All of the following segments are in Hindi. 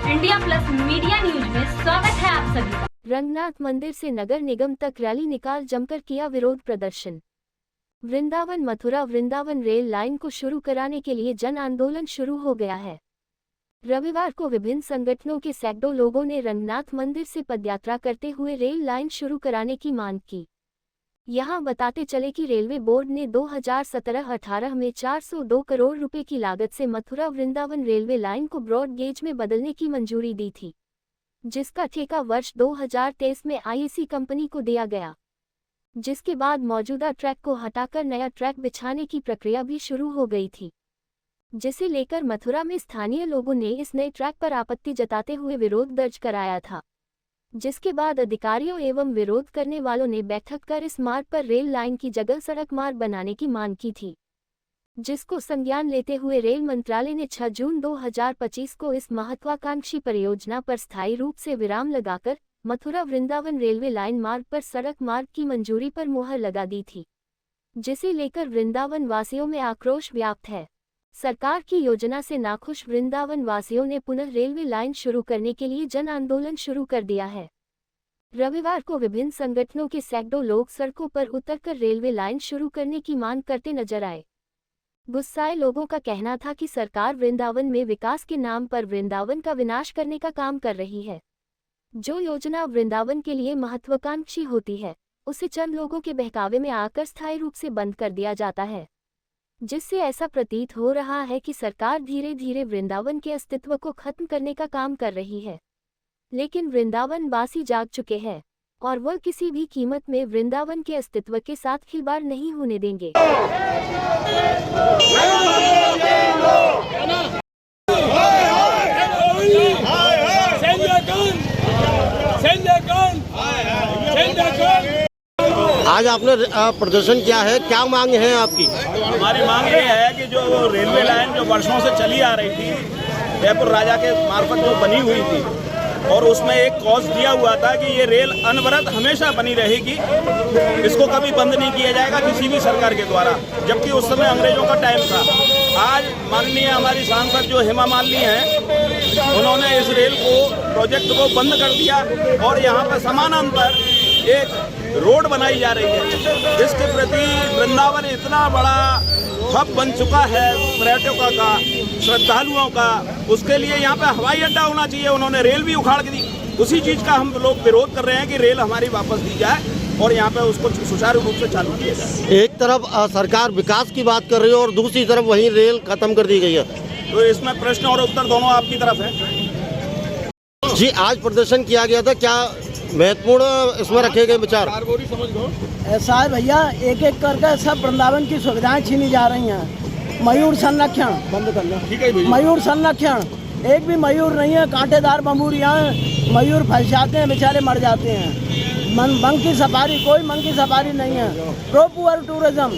इंडिया प्लस मीडिया न्यूज में स्वागत है आप सभी का। रंगनाथ मंदिर से नगर निगम तक रैली निकाल जमकर किया विरोध प्रदर्शन। वृंदावन मथुरा वृंदावन रेल लाइन को शुरू कराने के लिए जन आंदोलन शुरू हो गया है। रविवार को विभिन्न संगठनों के सैकड़ों लोगों ने रंगनाथ मंदिर से पदयात्रा करते हुए रेल लाइन शुरू कराने की मांग की। यहां बताते चले कि रेलवे बोर्ड ने 2017-18 में 402 करोड़ रुपए की लागत से मथुरा वृंदावन रेलवे लाइन को ब्रॉड गेज में बदलने की मंजूरी दी थी, जिसका ठेका वर्ष 2023 में आईएसी कंपनी को दिया गया, जिसके बाद मौजूदा ट्रैक को हटाकर नया ट्रैक बिछाने की प्रक्रिया भी शुरू हो गई थी, जिसे लेकर मथुरा में स्थानीय लोगों ने इस नए ट्रैक पर आपत्ति जताते हुए विरोध दर्ज कराया था, जिसके बाद अधिकारियों एवं विरोध करने वालों ने बैठक कर इस मार्ग पर रेल लाइन की जगह सड़क मार्ग बनाने की मांग की थी, जिसको संज्ञान लेते हुए रेल मंत्रालय ने 6 जून 2025 को इस महत्वाकांक्षी परियोजना पर स्थायी रूप से विराम लगाकर मथुरा वृंदावन रेलवे लाइन मार्ग पर सड़क मार्ग की मंजूरी पर मुहर लगा दी थी, जिसे लेकर वृंदावन वासियों में आक्रोश व्याप्त है। सरकार की योजना से नाखुश वृंदावन वासियों ने पुनः रेलवे लाइन शुरू करने के लिए जन आंदोलन शुरू कर दिया है। रविवार को विभिन्न संगठनों के सैकड़ों लोग सड़कों पर उतरकर रेलवे लाइन शुरू करने की मांग करते नजर आए। गुस्साए लोगों का कहना था कि सरकार वृंदावन में विकास के नाम पर वृंदावन का विनाश करने का काम कर रही है। जो योजना वृंदावन के लिए महत्वाकांक्षी होती है, उसे चंद लोगों के बहकावे में आकर स्थायी रूप से बंद कर दिया जाता है, जिससे ऐसा प्रतीत हो रहा है कि सरकार धीरे धीरे वृंदावन के अस्तित्व को खत्म करने का काम कर रही है। लेकिन वृंदावन वासी जाग चुके हैं और वह किसी भी कीमत में वृंदावन के अस्तित्व के साथ खिलवाड़ नहीं होने देंगे। आज आपने प्रदर्शन किया है, क्या मांग है आपकी? हमारी मांग ये है कि जो रेलवे लाइन जो वर्षों से चली आ रही थी, जयपुर राजा के मार्फत जो बनी हुई थी, और उसमें एक कॉज दिया हुआ था कि ये रेल अनवरत हमेशा बनी रहेगी, इसको कभी बंद नहीं किया जाएगा किसी भी सरकार के द्वारा, जबकि उस समय अंग्रेजों का टाइम था। आज माननीय हमारी सांसद जो हेमा मालिनी हैं, उन्होंने इस रेल को प्रोजेक्ट को बंद कर दिया और यहाँ पर समानांतर एक रोड बनाई जा रही है, जिसके प्रति वृंदावन इतना बड़ा हब बन चुका है पर्यटकों का, श्रद्धालुओं का, उसके लिए यहाँ पे हवाई अड्डा होना चाहिए। उन्होंने रेल भी उखाड़ के दी। उसी चीज़ का हम लोग विरोध कर रहे हैं कि रेल हमारी वापस दी जाए और यहाँ पे उसको सुचारू रूप से चालू किया जाए। एक तरफ सरकार विकास की बात कर रही है और दूसरी तरफ वहीं रेल खत्म कर दी गई है, तो इसमें प्रश्न और उत्तर दोनों आपकी तरफ है। जी, आज प्रदर्शन किया गया था, क्या महत्वपूर्ण इसमें रखे गए विचार? ऐसा है भैया, एक एक करके सब वृंदावन की सुविधाएं छीनी जा रही हैं। मयूर संरक्षण बंद कर लो, मयूर संरक्षण, एक भी मयूर नहीं है, कांटेदार बम्बूरियाँ हैं, मयूर फंस जाते हैं, बेचारे मर जाते हैं। मंग की सफारी, कोई मंग की सफारी नहीं है। प्रो पुअर टूरिज्म,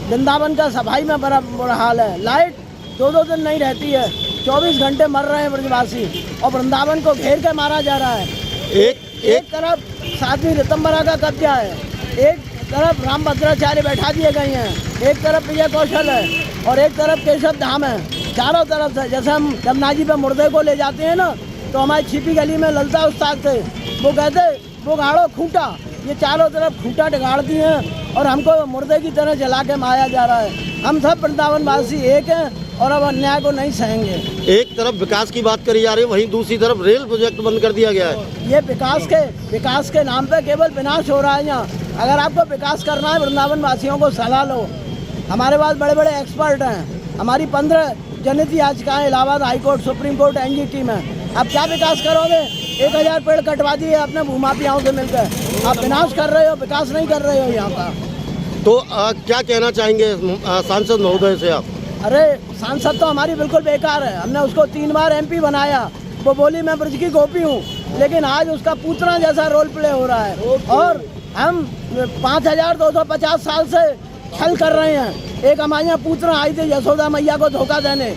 वृंदावन का सफाई में बड़ा बुरा हाल है। लाइट 2-2 दिन नहीं रहती है, 24 घंटे मर रहे हैं ब्रजवासी, और वृंदावन को घेर के मारा जा रहा है। एक तरफ 7वीं ऋतंबरा का कब्जा है, एक तरफ राम भद्राचार्य बैठा दिए गए हैं, एक तरफ विजय कौशल है और एक तरफ केशव धाम है। चारों तरफ से, जैसे हम यमुना जी पे मुर्दे को ले जाते हैं ना, तो हमारी छिपी गली में ललता उस्ताद थे, वो कहते वो गाड़ो खूंटा, ये चारों तरफ खूंटा गाड़ दिए हैं और हमको मुर्दे की तरह जला के मारा जा रहा है। हम सब वृंदावन वासी एक हैं और अब अन्याय को नहीं सहेंगे। एक तरफ विकास की बात करी जा रही है, वहीं दूसरी तरफ रेल प्रोजेक्ट बंद कर दिया गया है। ये विकास के नाम पे केवल विनाश हो रहा है यहाँ। अगर आपको विकास करना है, वृंदावन वासियों को सलाह लो। हमारे पास बड़े बड़े एक्सपर्ट हैं, हमारी 15 जनहित याचिकाएं Allahabad high court, supreme court, NGT में। आप क्या विकास करोगे? 1000 पेड़ कटवा दिए अपने भूमाफियाओं से मिलकर। आप विनाश कर रहे हो, विकास नहीं कर रहे हो यहाँ का। तो क्या कहना चाहेंगे सांसद महोदय से आप? अरे सांसद तो हमारी बिल्कुल बेकार है। हमने उसको 3 बार एमपी बनाया, वो बोली मैं ब्रज की गोपी हूँ, लेकिन आज उसका पूतना जैसा रोल प्ले हो रहा है। और हम 5250 साल से छल कर रहे हैं। एक हमारे यहाँ पूतना आई थी यशोदा मैया को धोखा देने,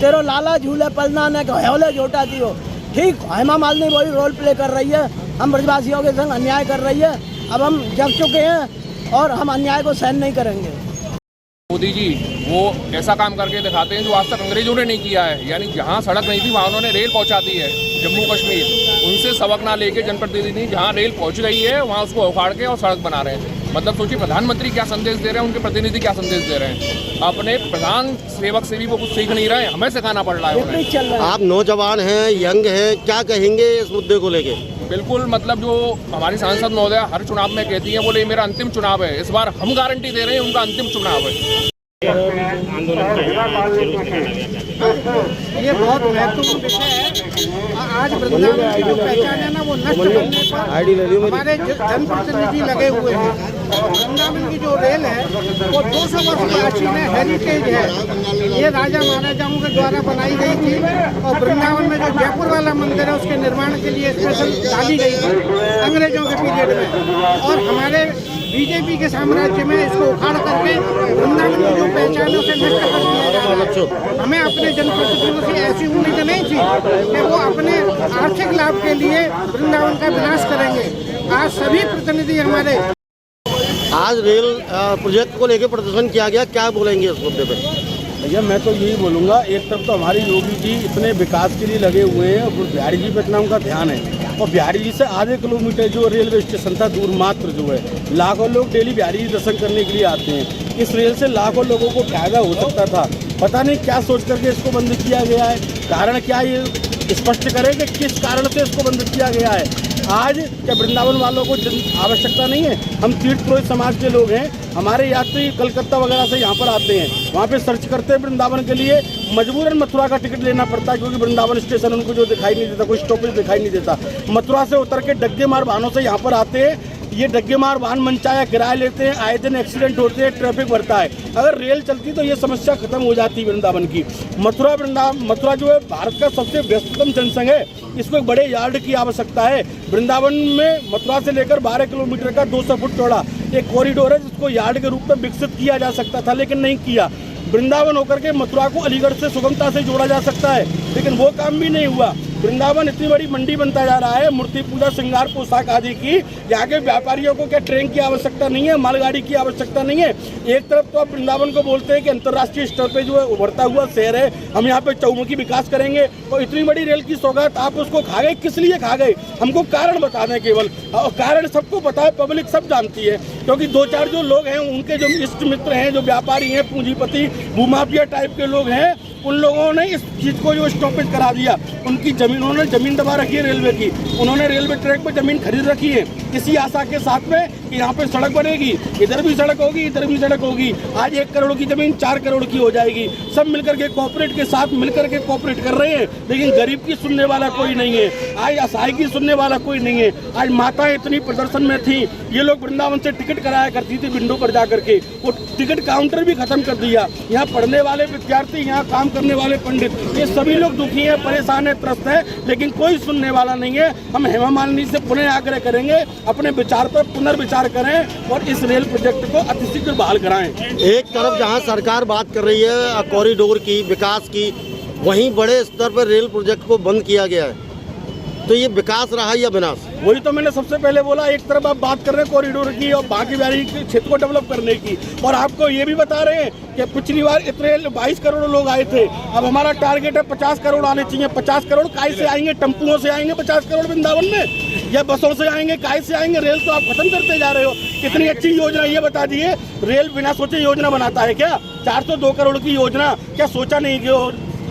तेरो लाला झूले पलना ने हौले जोटा दियो। ठीक, हेमा मालिनी वही रोल प्ले कर रही है, हम ब्रजवासियों के संग अन्याय कर रही है। अब हम जग चुके हैं और हम अन्याय को सहन नहीं करेंगे। मोदी जी वो ऐसा काम करके दिखाते हैं जो आज तक अंग्रेजों ने नहीं किया है। यानी जहाँ सड़क नहीं थी वहाँ उन्होंने रेल पहुँचा दी है। जम्मू कश्मीर उनसे सबक ना लेके जनप्रतिनिधि जहाँ रेल पहुँच गई है वहाँ उसको उखाड़ के और सड़क बना रहे हैं। मतलब सोचिए प्रधानमंत्री क्या संदेश दे रहे हैं, उनके प्रतिनिधि क्या संदेश दे रहे हैं। अपने प्रधान सेवक से भी वो कुछ सीख नहीं रहे, हमें सिखाना पड़ रहा है उन्हें। आप नौजवान हैं, यंग हैं, क्या कहेंगे इस मुद्दे को लेके? बिल्कुल, मतलब जो हमारी सांसद महोदया हर चुनाव में कहती हैं, बोले मेरा अंतिम चुनाव है, इस बार हम गारंटी दे रहे हैं उनका अंतिम चुनाव है। ये बहुत महत्वपूर्ण विषय है। आज वृंदावन की जो पहचान है ना वो नष्ट करने पर हमारे जनप्रतिनिधि लगे हुए हैं। वृंदावन की जो रेल है वो 200 वर्ष प्राचीन है, हेरिटेज है। ये राजा महाराजाओं के द्वारा बनाई गई थी और वृंदावन में जो जयपुर वाला मंदिर है उसके निर्माण के लिए स्पेशल डाली गई थी अंग्रेजों के पीरियड में। और हमारे बीजेपी के साम्राज्य में इसको उखाड़ करके वृंदावन की जो पहचान है उसे नष्ट कर दिया जा रहा है। हमें अपने जनप्रतिनिधियों से ऐसी उम्मीद नहीं थी कि वो अपने आर्थिक लाभ के लिए वृंदावन का विनाश करेंगे। आज सभी प्रतिनिधि हमारे आज रेल प्रोजेक्ट को लेकर प्रदर्शन किया गया, क्या बोलेंगे इस मुद्दे पे? भैया मैं तो यही बोलूँगा, एक तरफ तो हमारे योगी जी इतने विकास के लिए लगे हुए हैं और बिहारी जी पे इतना उनका ध्यान है। और बिहारी जी से आधे किलोमीटर जो रेलवे स्टेशन था दूर मात्र जो है, लाखों लोग डेली बिहारी जी दर्शन करने के लिए आते हैं। इस रेल से लाखों लोगों को फायदा हो सकता था। पता नहीं क्या सोच करके इसको बंद किया गया है, कारण क्या ये स्पष्ट करें कि किस कारण से इसको बंद किया गया है। आज क्या वृंदावन वालों को आवश्यकता नहीं है? हम तीर्थ पुरोहित समाज के लोग हैं, हमारे यात्री कलकत्ता वगैरह से यहाँ पर आते हैं, वहाँ पे सर्च करते हैं वृंदावन के लिए, मजबूरन मथुरा का टिकट लेना पड़ता है क्योंकि वृंदावन स्टेशन उनको जो दिखाई नहीं देता, कोई स्टॉपेज दिखाई नहीं देता। मथुरा से उतर के डग्गे मार वाहनों से यहाँ पर आते हैं। ये डग्गे मार वाहन मनचाया किराया लेते हैं, आए दिन एक्सीडेंट होते हैं, ट्रैफिक बढ़ता है। अगर रेल चलती तो ये समस्या खत्म हो जाती वृंदावन की। मथुरा जो है भारत का सबसे व्यस्ततम जनसंघ है, इसको एक बड़े यार्ड की आवश्यकता है। वृंदावन में मथुरा से लेकर 12 किलोमीटर का 200 फुट चौड़ा एक कॉरिडोर है जिसको यार्ड के रूप में विकसित किया जा सकता था, लेकिन नहीं किया। वृंदावन होकर के मथुरा को अलीगढ़ से सुगमता से जोड़ा जा सकता है, लेकिन वो काम भी नहीं हुआ। वृंदावन इतनी बड़ी मंडी बनता जा रहा है, मूर्ति पूजा, श्रृंगार, पोशाक आदि की। यहाँ के व्यापारियों को क्या ट्रेन की आवश्यकता नहीं है, मालगाड़ी की आवश्यकता नहीं है? एक तरफ तो आप वृंदावन को बोलते हैं कि अंतर्राष्ट्रीय स्तर पे जो है उभरता हुआ शहर है, हम यहाँ पे चौमुखी विकास करेंगे, और इतनी बड़ी रेल की सौगात आप उसको खा गए। किस लिए खा गए? हमको कारण बता दें केवल, और कारण सबको पता है, पब्लिक सब जानती है। क्योंकि 2-4 जो लोग हैं उनके जो इष्ट मित्र हैं, जो व्यापारी हैं, पूंजीपति, भूमाफिया टाइप के लोग हैं, उन लोगों ने इस चीज़ को जो स्टॉपेज करा दिया। उनकी जमीन, उन्होंने जमीन दबा रखी है रेलवे की, उन्होंने रेलवे ट्रैक पर जमीन खरीद रखी है इसी आशा के साथ में कि यहाँ पे सड़क बनेगी, इधर भी सड़क होगी, इधर भी सड़क होगी। आज 1 करोड़ की जमीन 4 करोड़ की हो जाएगी। सब मिलकर के कॉर्पोरेट के साथ मिलकर के कॉर्पोरेट कर रहे हैं, लेकिन गरीब की सुनने वाला कोई नहीं है। आज असहाय की सुनने वाला कोई नहीं है। आज माताएं इतनी प्रदर्शन में थी, ये लोग वृंदावन से टिकट कराया करती थी विंडो पर जा करके, वो टिकट काउंटर भी खत्म कर दिया। यहाँ पढ़ने वाले विद्यार्थी, यहाँ काम करने वाले पंडित, ये सभी लोग दुखी हैं, परेशान है, त्रस्त है, लेकिन कोई सुनने वाला नहीं है। हम हेमा मालिनी से पुनः आग्रह करेंगे, अपने विचार पर पुनर्विचार करें और इस रेल प्रोजेक्ट को अतिशीघ्र बहाल कराएं। एक तरफ जहां सरकार बात कर रही है कॉरिडोर की, विकास की, वहीं बड़े स्तर पर रेल प्रोजेक्ट को बंद किया गया है, तो ये विकास रहा या विनाश? वही तो मैंने सबसे पहले बोला, एक तरफ आप बात कर रहे हैं कॉरिडोर की और बाकी बिहारी के क्षेत्र को डेवलप करने की, और आपको ये भी बता रहे हैं कि पिछली बार इतने 22 करोड़ लोग आए थे, अब हमारा टारगेट है 50 करोड़ आने चाहिए। 50 करोड़ काय से आएंगे? टेम्पुओं से आएंगे 50 करोड़ वृंदावन में, या बसों से आएंगे? काय से आएंगे? रेल तो आप खत्म करते जा रहे हो। कितनी अच्छी योजना, ये बता दिए। रेल बिना सोचे योजना बनाता है क्या? 402 करोड़ की योजना, क्या सोचा नहीं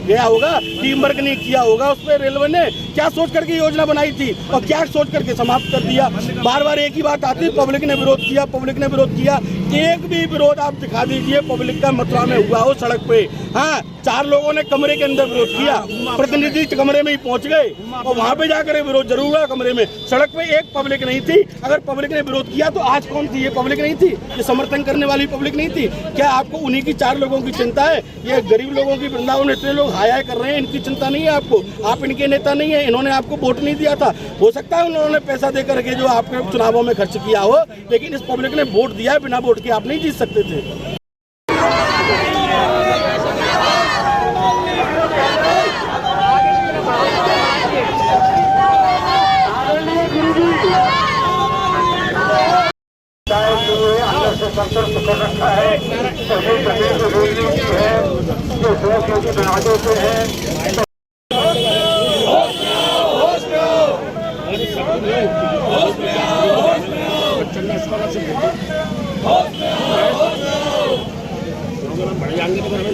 गया होगा? टीम वर्क नहीं किया होगा उस पर रेलवे ने? क्या सोच करके योजना बनाई थी और क्या सोच करके समाप्त कर दिया? बार बार एक ही बात आती है, पब्लिक ने विरोध किया, पब्लिक ने विरोध किया। एक भी विरोध आप दिखा दीजिए पब्लिक का मथुरा में हुआ हो सड़क पे। हाँ, 4 लोगों ने कमरे के अंदर विरोध किया, प्रतिनिधि कमरे में ही पहुंच गए और वहां पे जाकर विरोध जरूर हुआ कमरे में। सड़क पे एक पब्लिक नहीं थी। अगर पब्लिक ने विरोध किया तो आज कौन थी? ये पब्लिक नहीं थी? ये समर्थन करने वाली पब्लिक नहीं थी? क्या आपको उन्हीं की 4 लोगों की चिंता है? ये गरीब लोगों की वृंदावन में इतने लोग हाय कर रहे हैं, इनकी चिंता नहीं है आपको? आप इनके नेता नहीं है, इन्होंने आपको वोट नहीं दिया था। हो सकता है उन्होंने पैसा दे करके जो आपके चुनावों में खर्च किया हो, लेकिन इस पब्लिक ने वोट दिया है, बिना वोट के आप नहीं जीत सकते थे। अंदर से संतुष्ट कर रखा है, बढ़ जाएंगे तो फिर हमें